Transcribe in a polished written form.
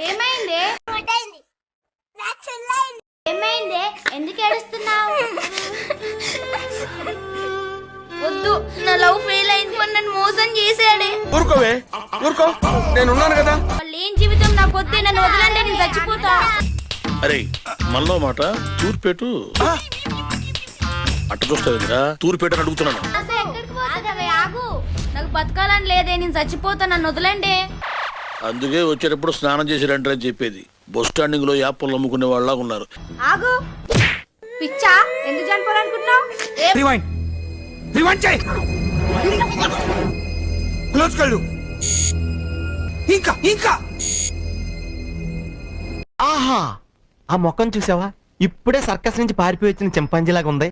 ఏమైంది? ఏమైంది? ఎందుకు ఏడుస్తున్నావు? వద్దు, నా లవ్ ఫెయిల్ అయింది. నన్ను మోసం చేశాడే. ఊరుకోవే, ఊరుకో, నేను ఉన్నాను కదా. వాళ్ళు ఏం జీవితం నాకు వద్దే, నన్ను వదలండి, నేను చచ్చిపోతా. అరే మనలో మాట తూర్పేటు అట్ట చూస్తావురా, తూర్పేట అని అడుగుతున్నాను. అసలు ఎక్కడికి పోతావే? ఆగు, నాకు బతకాలని లేదే, నేను చచ్చిపోతా, నన్ను వదలండి. అందుకే వచ్చేటప్పుడు స్నానం చేసి రండి అని చెప్పేది. బస్ స్టాండింగ్ లో యాప్లు అమ్ముకునే వాళ్ళ ఉన్నారు. ఆగు, పిచ్చా, ఎందుకు చనిపోవాలనుకుంటున్నావు? ఇంకా ఆహా, ఆ మొక్కను చూసావా? ఇప్పుడే సర్కస్ నుంచి పారిపోయి వచ్చిన చింపాంజీలాగా ఉంది.